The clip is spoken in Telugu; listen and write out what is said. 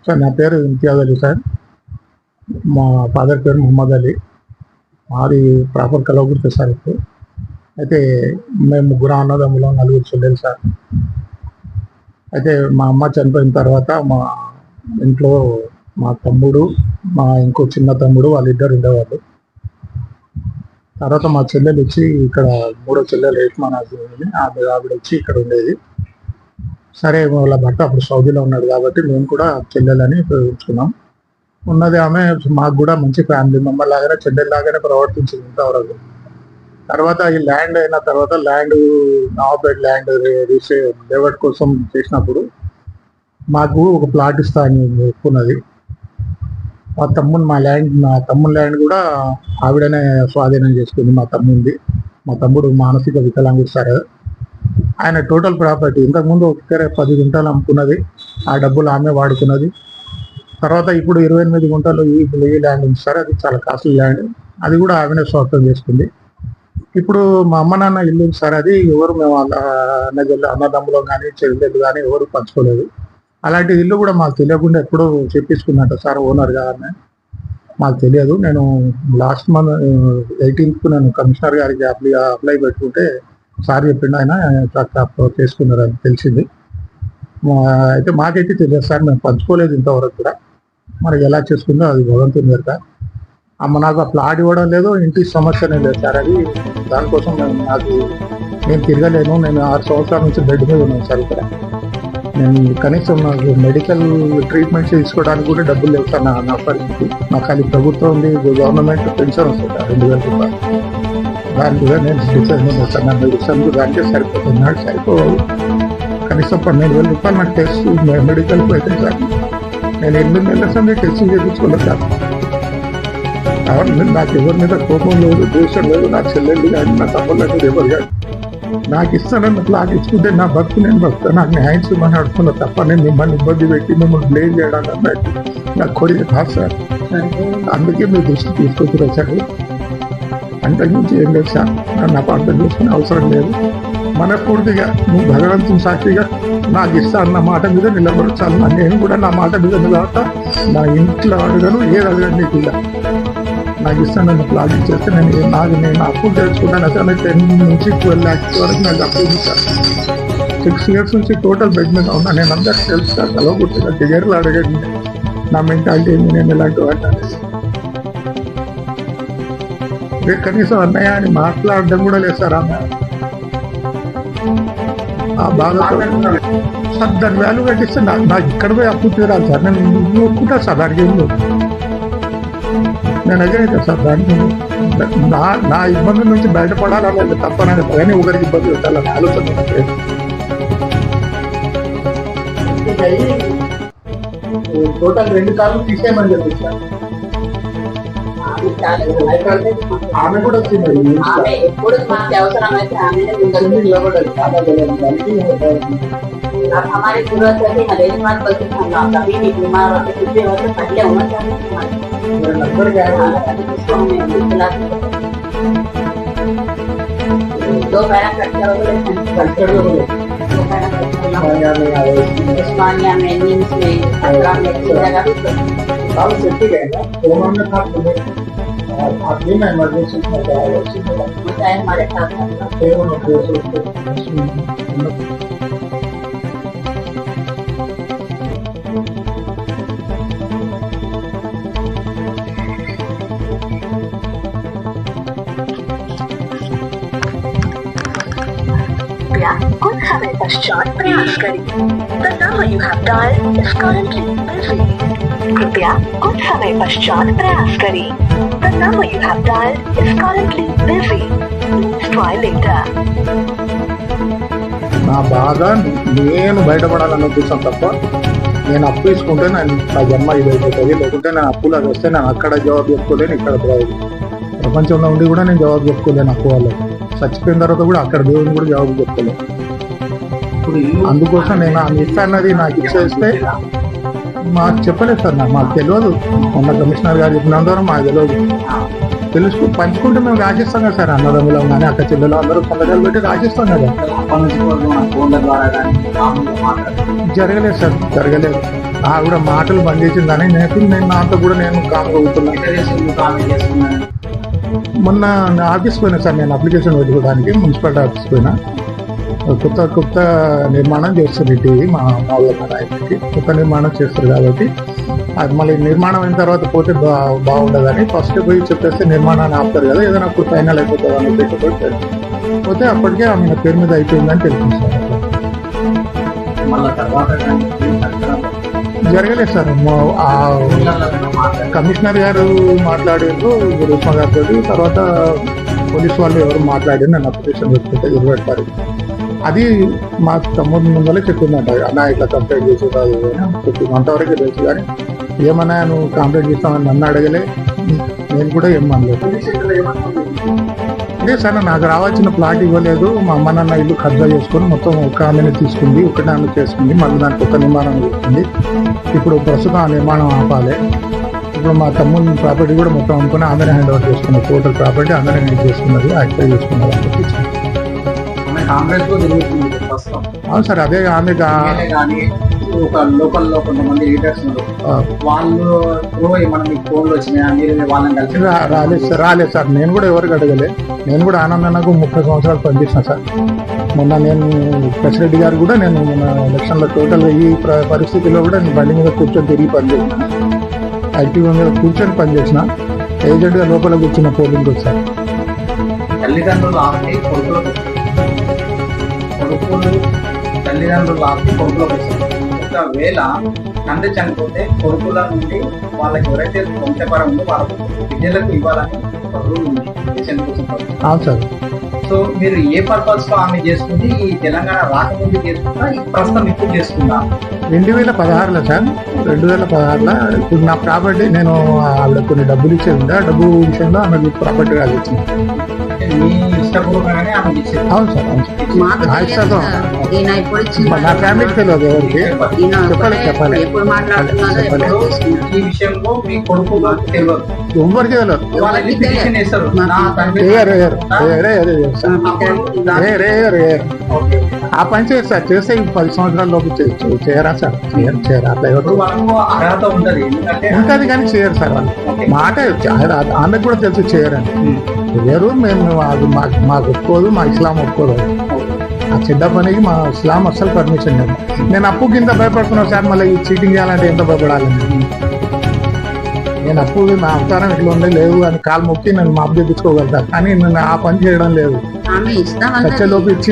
సార్ నా పేరు ఇంతియాజ్ అలీ సార్. మా ఫాదర్ పేరు మొహమ్మద్ అలీ. మాది ప్రాపర్ కలవకుర్తి సార్. ఇప్పుడు అయితే మేము ముగ్గురు అన్నదమ్ములు, నలుగురు చెల్లెలు సార్. అయితే మా అమ్మ చనిపోయిన తర్వాత మా ఇంట్లో మా తమ్ముడు, మా ఇంకో చిన్న తమ్ముడు వాళ్ళిద్దరు ఉండేవాళ్ళు. తర్వాత మా చెల్లెలు వచ్చి ఇక్కడ, మూడో చెల్లెలు రేట్మాన్ ఆవిడ వచ్చి ఇక్కడ ఉండేది. సరే వాళ్ళ భర్త అప్పుడు సౌదీలో ఉన్నాడు కాబట్టి మేము కూడా చెల్లెలని ఉపయోగించుకున్నాం. ఉన్నది ఆమె మాకు కూడా మంచి ఫ్యామిలీ మెంబర్ లాగానే, చెల్లెల్లాగానే ప్రవర్తించింది ఇంతవరకు. తర్వాత ఈ ల్యాండ్ అయిన తర్వాత, ల్యాండ్ నవాబేడ్ ల్యాండ్ లేఅవుట్ కోసం చేసినప్పుడు మాకు ఒక ప్లాట్ ఇస్తా అని ఒప్పుకున్నది. మా తమ్ముని ల్యాండ్ కూడా ఆవిడనే స్వాధీనం చేసుకుంది. మా తమ్ముడు మానసిక వికలాంగుడు సార్. ఆయన టోటల్ ప్రాపర్టీ ఇంతకుముందు ఒక్కరే 10 గుంటలు అమ్ముకున్నది. ఆ డబ్బులు ఆమె వాడుకున్నది. తర్వాత ఇప్పుడు 28 గుంటలు ఈ ల్యాండ్ ఉంది సార్. అది చాలా కాస్ట్లీ ల్యాండ్. అది కూడా ఆమెనే స్వార్థం చేసుకుంది. ఇప్పుడు మా అమ్మ నాన్న ఇల్లు సార్. అది ఎవరు మేము అన్నదమ్ములు కానీ చెల్లెళ్ళు కానీ ఎవరు పంచుకోలేదు. అలాంటి ఇల్లు కూడా మాకు తెలియకుండా ఎప్పుడూ చెప్పించుకున్నట్టు సార్ ఓనర్ గారిని. మాకు తెలియదు. నేను లాస్ట్ మంత్ 18th నేను కమిషనర్ గారికి అప్లై పెట్టుకుంటే సార్ చెప్పిండు, ఆయన చేసుకున్నారని తెలిసింది. అయితే మాకైతే తెలియదు సార్. మేము పంచుకోలేదు ఇంతవరకు కూడా. మరి ఎలా చేసుకుందో అది భగవంతుని మేరక. అమ్మ నాకు ఆ ప్లాట్ ఇవ్వడం లేదు, ఇంటి సమస్యనే లేదు సార్. అది దానికోసం నేను తిరగలేను. నేను 6 సంవత్సరాల నుంచి బెడ్ మీద ఉన్నాను సార్. ఇక్కడ నేను కనీసం నాకు మెడికల్ ట్రీట్మెంట్ తీసుకోవడానికి కూడా డబ్బులు లేవు సార్. నా పరిస్థితి. నాకు ఖాళీ ప్రభుత్వం ఉంది, గవర్నమెంట్ పెన్షన్ వస్తుంది సార్ 2000 రూపాయలు. దాని కూడా నేను డిసైడ్ సార్. నా మెడిసిన్ దానికే సరిపోతుంది. నాకు సరిపోవాలి. కనీసం 12,000 రూపాయలు నాకు టెస్ట్ మెడికల్కి అయితే సార్. నేను 8 నెలల సంది టెస్ట్ చేయించుకోలేదు సార్. నాకు ఎవరి మీద కోపం లేదు, ద్వేషం లేదు. నా చెల్లెళ్ళు కానీ నా తమ్ముళ్ళు ఎవరు కాదు. నాకు ఇస్తానని ప్లాట్ ఇచ్చుకుంటే నా భక్తు నేను భక్తాను. నాకు న్యాయం చేయమని అడుగుతున్నా తప్ప నేను మిమ్మల్ని ఇబ్బంది పెట్టి మిమ్మల్ని బ్లేమ్ చేయడానికి అన్నట్టు నాకు కోరిక కాదు సార్. అందుకే మీ దృష్టి తీసుకొచ్చి వచ్చారు. అంతకుమించి ఏం లేదు సార్. నన్ను అపార్థం చేసుకునే అవసరం లేదు. మనస్ఫూర్తిగా నువ్వు భగవంతుని సాక్షిగా నాకు ఇస్తా అన్న మాట మీద నిలబడచాలి. నేను కూడా నా మాట మీద నిలబడతా. నా ఇంట్లో అడగను, ఏది అడగను. నీకు ఇలా నాకు ఇస్తానని ప్లాన్ చేస్తే నేను అప్పు తెలుసుకున్నాను. అసలు 10 నుంచి 12 lakhs వరకు నాకు అప్పు ఉంది సార్. 6 years నుంచి టోటల్ బెడ్ మీద ఉన్నా. నేను అందరికీ తెలుసు సార్. కలవకుంటున్నా దగ్గరలో అడగండి నా మెంటాలిటీ ఏంది, నేను ఎలాంటి వాడినా. కనీసం అన్నయ్య అని మాట్లాడడం కూడా లేదు సార్. ఆమె ఆ బాధతో సార్ దాని వాల్యూ కట్టిస్తే నాకు ఇక్కడ పోయి అప్పు తీరాలి సార్. నేను ఒప్పుకుంటా సార్. దానికి ఏం లేదు. నేను అదే సార్. దానికి నా ఇబ్బంది నుంచి బయటపడాలనేది తప్పనది. కానీ ఒకరికి ఇబ్బంది పెట్టాలని ఆలోచన టోటల్ 2 కార్లు తీసేయమని చెప్పి సార్. ఆమె కూడా వచ్చింది. हमारे पूर्वज थे नरेश मान बल्कि हम कभी भी बीमार होते कुछ भी होते पहले होना चाहिए नंबर क्या है दो पैरा कच्चा हो गए दो पैरा उस्मानिया में नीम्स में आगरा में अच्छी जगह भी काम सेफ्टी रहेगा तो हमने था आपने मैं इमरजेंसी में बताया हमारे साथ कुछ समय पश्चात प्रयास करें. The number you have dialed is currently busy. कृपया कुछ समय पश्चात प्रयास करें. The number you have dialed is currently busy. Please try later. నా బాధ నేను బయటపడాలని ఉద్దేశం తప్ప నేను అప్పు తీసుకుంటే నా జన్మ ఇదైపోతుంది. లేకుంటే నేను అప్పులు అది వస్తే నేను అక్కడ జవాబు చెప్పుకోలేను, ఇక్కడ ప్రపంచంలో ఉండి కూడా నేను జవాబు చెప్పుకోలేను. అప్పు వాళ్ళు చచ్చిపోయిన తర్వాత కూడా అక్కడ దేవుని కూడా జవాబు చెప్పుకోలేను. అందుకోసం నేను ఆమె ఇస్తా అన్నది నాకు ఇచ్చేస్తే మాకు చెప్పలేదు సార్. మాకు తెలియదు. మొన్న కమిషనర్ గారు చెప్పినంత వరకు మాకు తెలియదు. తెలుసు పంచుకుంటే మేము రాజేస్తాం కదా సార్, అన్నదమ్ములం కానీ అక్క చెల్లెలు అందరూ సంతకాలు పెట్టి రాజేస్తాం కదా. అప్పటి నుంచి కూడా మన ఫోన్ల ద్వారా కానీ మామూలుగా మాట్లాడుతున్నాం. జరగలేదు సార్, జరగలేదు. ఆవిడ మాటలు బంద్ చేసిందని నేను నాతో కూడా నేను కామ్గా అవుతున్నాను. కామెంట్ చేస్తున్నాను. మొన్న ఆఫీస్ పోయినా సార్, నేను అప్లికేషన్ పెట్టుకోవడానికి మున్సిపాలిటీ ఆఫీస్ పోయినా. కొత్త నిర్మాణం చేస్తుంది టీవీ మా నాయకుడికి కొత్త నిర్మాణం చేస్తారు కాబట్టి అది మళ్ళీ నిర్మాణం అయిన తర్వాత పోతే బాగుండదని ఫస్ట్ పోయి చెప్పేస్తే నిర్మాణాన్ని ఆపుతారు కదా, ఏదైనా అప్పుడు ఫైనల్ అయిపోతుంది అని పోతే అప్పటికే ఆమె పేరు మీద అయిపోయిందని తెలిసింది సార్. మళ్ళీ తర్వాత జరగలేదు సార్. కమిషనర్ గారు మాట్లాడారు రుష్మా గారితో, తర్వాత పోలీసు వాళ్ళు ఎవరు మాట్లాడి నన్ను అప్లికేషన్ పెట్టుకుంటే 20 తారీఖు అది మా తమ్ముడు ముందరే చెప్పిందంట, అన్న ఇట్లా కంప్లైంట్ చేసేది చెప్పింది. అంతవరకు తెలుసు కానీ ఏమన్నా నువ్వు కంప్లైంట్ చేస్తామని నన్ను అడగలే, నేను కూడా ఏమనలేదు. అదే సార్ నాకు రావాల్సిన ప్లాట్ ఇవ్వలేదు, మా అమ్మ నాన్న ఇల్లు కబ్జా చేసుకొని మొత్తం ఒక ఆమెను తీసుకుంది, ఒకటి ఆమె చేసుకుంది, మళ్ళీ దానికి ఒక నిర్మాణం చేస్తుంది. ఇప్పుడు ప్రస్తుతం ఆ నిర్మాణం ఆపాలి. ఇప్పుడు మా తమ్ముని ప్రాపర్టీ కూడా మొత్తం అనుకుని ఆమెనే హ్యాండ్ ఓవర్ చేసుకున్నారు, టోటల్ ప్రాపర్టీ ఆమెనే హ్యాండ్ చేసుకున్నది, యాక్టివ్ చేసుకున్నారు అని చెప్పి. కాంగ్రెస్ లో జరుగుతుంది ప్రస్తుతం. అవును సార్, అదే ఆమె కానీ ఒక లోకల్లో కొంతమంది లీడర్స్ వాళ్ళు ఏమన్నా మీకు ఫోన్లు వచ్చినాయా, మీరు వాళ్ళని కలిసి రాలేదు సార్. నేను కూడా ఎవరికి అడగలే. నేను కూడా ఆనందనకు 30 సంవత్సరాలు పనిచేసిన సార్. మొన్న నేను ప్రెసిడెంట్ గారు కూడా నేను మన ఎలక్షన్లో టోటల్ ఈ పరిస్థితిలో కూడా నేను బండి మీద కూర్చొని తిరిగి పనిచేసిన, యాక్టివ్ మీద కూర్చొని పనిచేసిన, ఏజెంట్గా లోపల కూర్చున్న పోలింగ్ సార్. తల్లిదండ్రులు ఆపి కొడుకులు తల్లిదండ్రులు ఆపి కొడుకులకు వస్తారు. ఒకవేళ తండ్రి చనిపోతే కొడుకుల నుండి వాళ్ళకి ఎవరైతే వంశపరం ఉందో వాళ్ళ విద్యలకు ఇవ్వాలని ఒక రూల్ ఉంది. అవును సార్. సో మీరు ఏ పర్పస్ లో ఆమె చేసుకుంది, ఈ తెలంగాణ రాకముందు చేసుకుందా, ఈ ప్రస్తుతం ఇప్పుడు చేసుకుందా? 2016లో సార్, 2016లో ఇప్పుడు నా ప్రాపర్టీ నేను ఆవిడ కొన్ని డబ్బులు ఇచ్చేది ఉంటే ఆ డబ్బు విషయంలో ఆమె ప్రాపర్టీ రాసి ఇచ్చింది. మీ ఇష్టపూర్వకంగానే ఆమె ఇచ్చేది. అవును సార్, అవును సార్. నా ఫ్యామిలీకి తెలియదు, ఎవరికి చెప్పాలి ఈ విషయంలో మీ కొడుకు తెలియదు, ఎవరికి తెలియదు. వాళ్ళకి పిటిషన్ వేస్తారు. ఆ పని చేయరు సార్, చేస్తే 10 సంవత్సరాల లోపు చేయరా సార్, చేయరు అట్లా ఎవరు అర్హత ఉంటది, ఉంటుంది కానీ చేయరు సార్. వాళ్ళు మాట ఆమెకు కూడా తెలుసు చేయరని. ఎవరు మేము మాకు ఒప్పుకోదు, మా ఇస్లాం ఒప్పుకోదు. ఆ చెడ్డ పనికి మా ఇస్లాం అస్సలు పర్మిషన్ లేదు. నేను అప్పుకి ఇంత భయపడుతున్నాను సార్, మళ్ళీ ఈ చీటింగ్ చేయాలంటే ఎంత భయపడాలండి. నేను అప్పు నా అవతారం ఇట్లా ఉండే లేదు అని కాలు మొక్కి నన్ను మాపు తెప్పించుకోగలుగుతాను, కానీ నేను ఆ పని చేయడం లేదు. చర్చలోపు ఇచ్చి